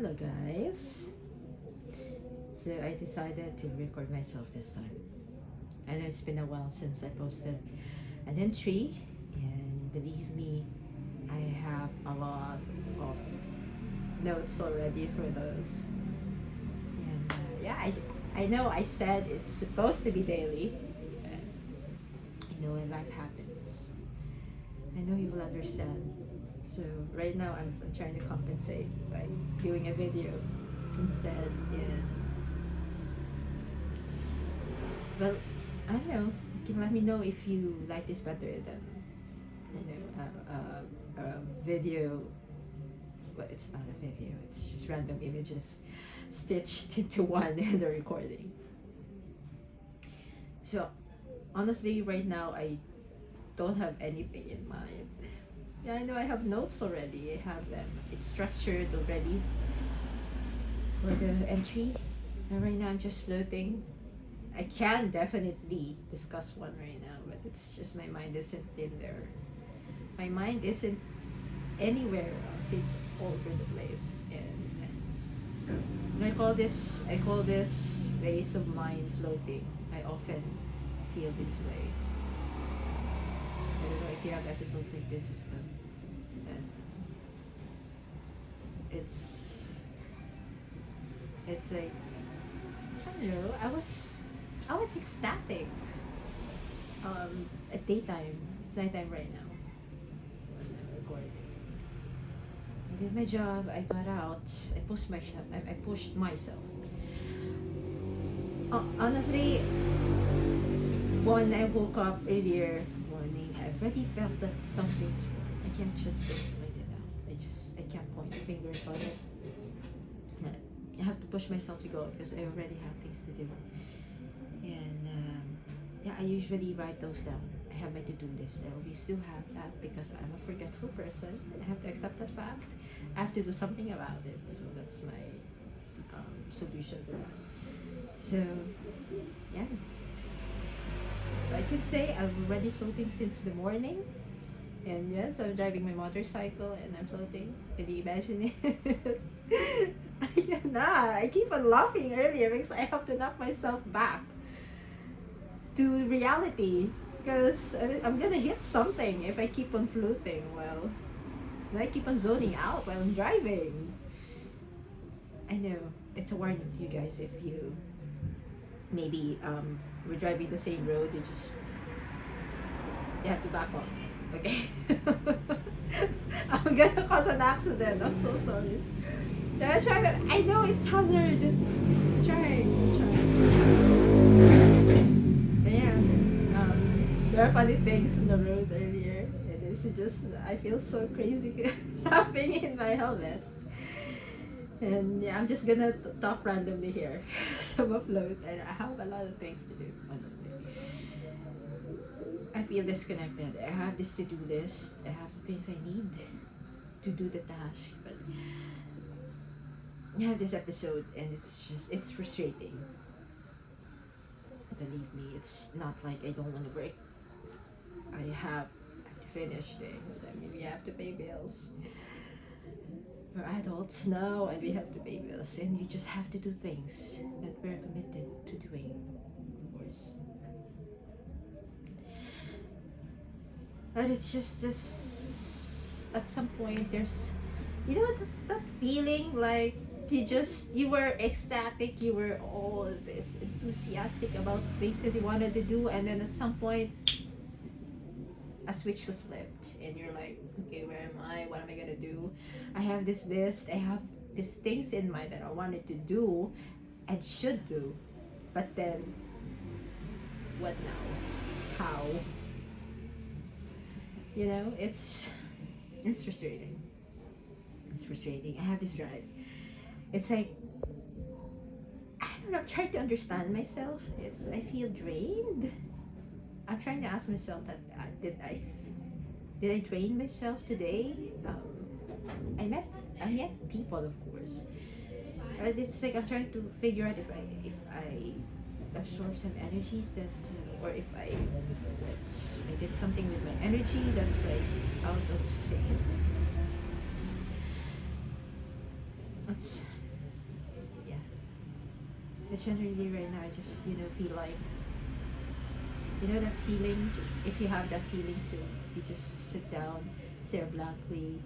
Hello guys. So I decided to record myself this time. I know it's been a while since I posted an entry, and believe me, I have a lot of notes already for those. And yeah, I know I said it's supposed to be daily, but you know when life happens, I know you will understand. So right now I'm trying to compensate by doing a video instead. And well, I don't know. You can let me know if you like this better than a video. But it's not a video. It's just random images stitched into one in the recording. So honestly, right now I don't have anything in mind. Yeah, I know I have notes already. I have them. It's structured already for the entry. And right now I'm just floating. I can definitely discuss one right now, but it's just my mind isn't in there. My mind isn't anywhere else. It's all over the place. And I call this phase of mind floating. I often feel this way. I don't know if you have episodes like this as well. And it's like, I don't know, I was ecstatic at daytime. It's nighttime right now when I'm recording. I did my job, I got out, I pushed myself. Honestly, when I woke up earlier morning, I already felt that something's wrong. I can't just point it out. I can't point fingers on it. I have to push myself to go because I already have things to do. And yeah, I usually write those down. I have my to-do list. I always do have that because I'm a forgetful person. I have to accept that fact. I have to do something about it. So that's my solution to that. So yeah, I could say I'm already floating since the morning. And yes, I'm driving my motorcycle and I'm floating. Can you imagine it? I cannot. I keep on laughing earlier because I have to knock myself back to reality. Because I'm gonna hit something if I keep on floating. Well, and I keep on zoning out while I'm driving. I know it's a warning to you guys if you maybe we're driving the same road. You have to back off. Okay. I'm gonna cause an accident. I'm so sorry. I know it's hazard. I'm trying. But yeah, there are funny things on the road earlier. And it's just, I feel so crazy laughing in my helmet. And yeah, I'm just gonna talk randomly here. So I'm afloat and I have a lot of things to do, honestly. I feel disconnected. I have this to-do list. I have the things I need to do the task. But I have this episode and it's frustrating. Believe me, it's not like I don't want to break. I have to finish things. I mean, we have to pay bills. We're adults now and we have to pay bills. And we just have to do things that we're committed to doing, of course. But it's just at some point there's, you know, that feeling like you were ecstatic, you were all this enthusiastic about things that you wanted to do, and then at some point a switch was flipped and you're like, okay, where am I? What am I gonna do? I have this list, I have these things in mind that I wanted to do and should do, but then what now? How? You know, it's frustrating. It's frustrating. I have this drive. It's like, I don't know, I'm trying to understand myself. I feel drained. I'm trying to ask myself that did I drain myself today? I met people, of course. But it's like I'm trying to figure out if I absorb some energies that, or if I did something with my energy that's like out of sync. It's generally right now I just, feel like, that feeling, if you have that feeling too, you just sit down, stare blankly,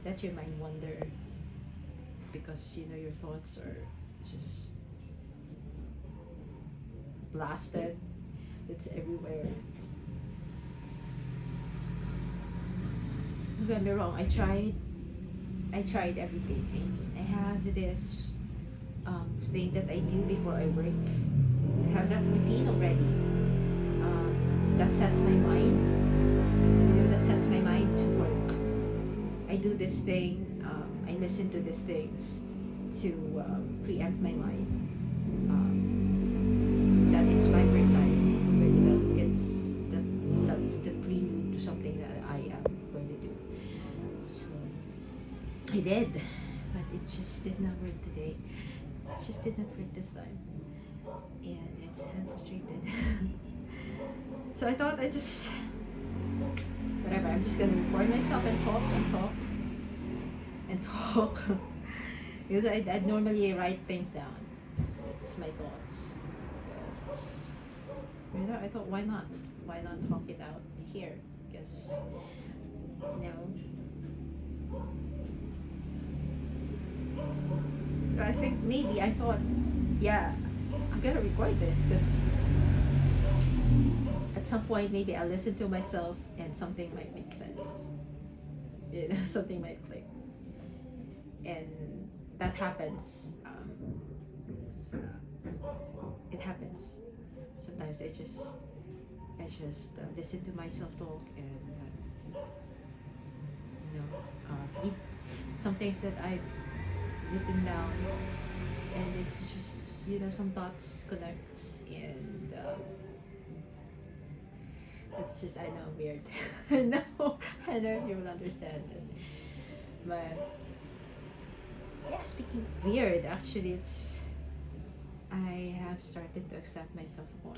let your mind wander, because, your thoughts are just blasted. It's everywhere. Don't get me wrong, I tried everything. I have this thing that I do before I work. I have that routine already. That sets my mind. That sets my mind to work. I do this thing. I listen to these things to preempt my mind. That it's my work time. That's the prelude to something that I am going to do. So I did, but it just did not work today. It just did not work this time, and I'm frustrated. So I thought whatever. I'm just gonna record myself and talk and talk and talk because I normally write things down. It's my thoughts. But I thought, why not? Why not talk it out here? Because I think maybe I thought, yeah, I'm gonna record this because at some point maybe I'll listen to myself and something might make sense. Something might click, and that happens. So it happens. Sometimes I just listen to myself talk and read some things that I've written down, and it's just some thoughts connects, and it's just, I know, weird. I know you will understand it, but yeah, speaking of weird, actually I have started to accept myself more,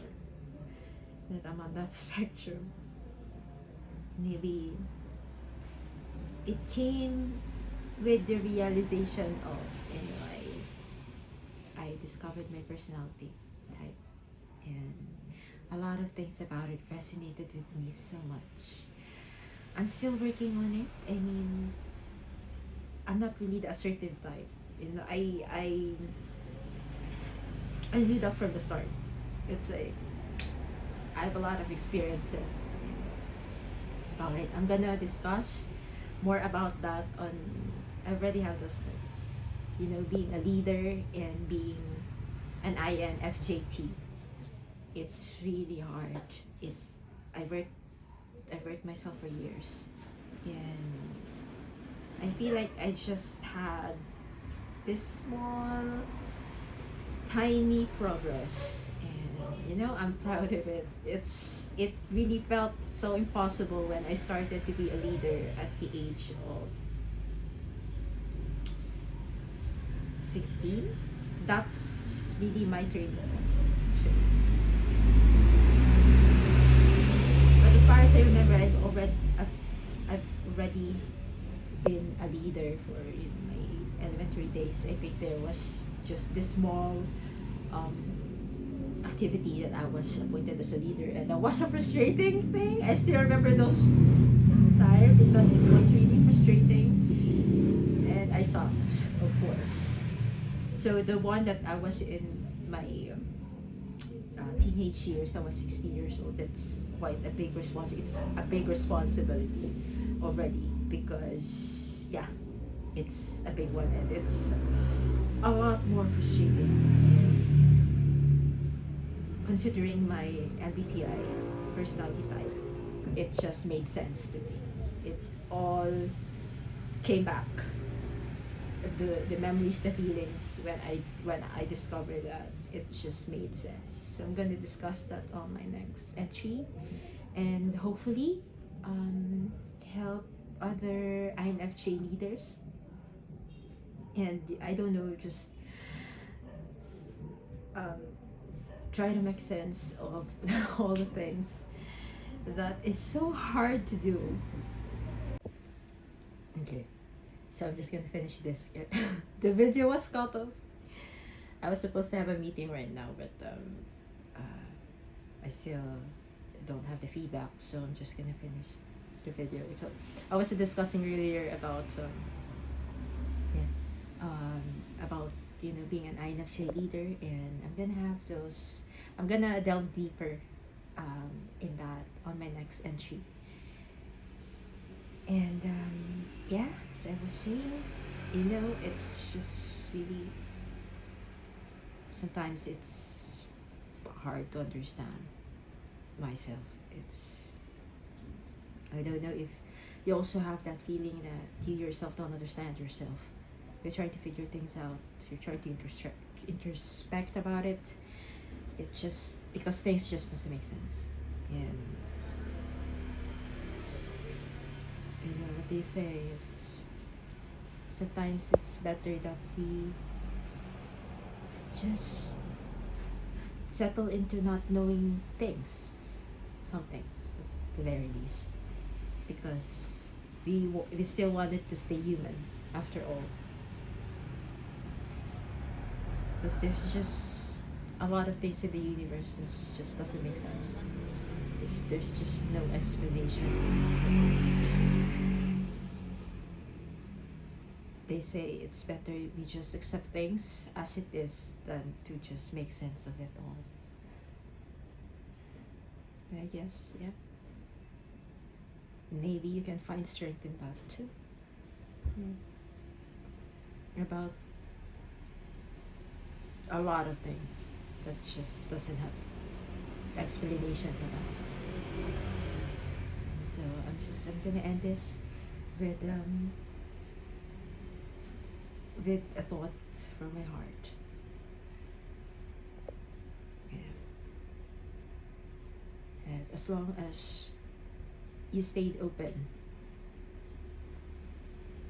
that I'm on that spectrum. Maybe it came with the realization of, I discovered my personality type, and a lot of things about it resonated with me so much. I'm still working on it. I mean, I'm not really the assertive type. I knew that from the start. It's like I have a lot of experiences about it. I'm gonna discuss more about that on. I already have those notes. Being a leader and being an INFJT. It's really hard. I worked myself for years, and I feel like I just had this small, tiny progress, and I'm proud of it. It really felt so impossible when I started to be a leader at the age of 16. That's really my turning point. But as far as I remember, I've already been a leader for my elementary days. I think there was just this small activity that I was appointed as a leader, and that was a frustrating thing. I still remember those times because it was really frustrating, and I sucked, of course. So the one that I was in my teenage years, I was 16 years old. That's quite a big it's a big responsibility already, because yeah, it's a big one, and it's a lot more frustrating. Considering my MBTI personality type, it just made sense to me. It all came back. The memories, the feelings, when I discovered that, it just made sense. So I'm going to discuss that on my next entry, and hopefully help other INFJ leaders. And I don't know, just try to make sense of all the things that is so hard to do. Okay, so I'm just gonna finish this. The video was cut off. I was supposed to have a meeting right now, but I still don't have the feedback, so I'm just gonna finish the video. So I was discussing earlier about yeah, about being an INFJ leader, and I'm gonna have those. I'm gonna delve deeper in that on my next entry. And yeah, as I was saying, it's just really sometimes it's hard to understand myself. It's I don't know if you also have that feeling that you yourself don't understand yourself. You're trying to figure things out. You're trying to introspect about it. It just because things just doesn't make sense. And what they say, it's sometimes it's better that we just settle into not knowing things, some things at the very least, because we still wanted to stay human after all. Because there's just a lot of things in the universe that just doesn't make sense. There's just no explanation. They say it's better we just accept things as it is than to just make sense of it all. I guess, yeah. Maybe you can find strength in that too. About a lot of things that just doesn't have explanation for that. So I'm gonna end this with a thought from my heart. Yeah. And as long as you stayed open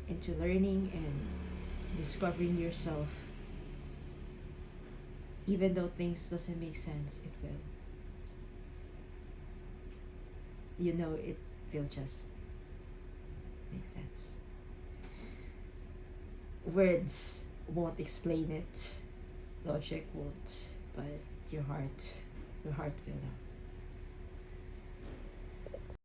into learning and discovering yourself, even though things doesn't make sense, it will. It will just make sense. Words won't explain it, logic won't, but your heart will know.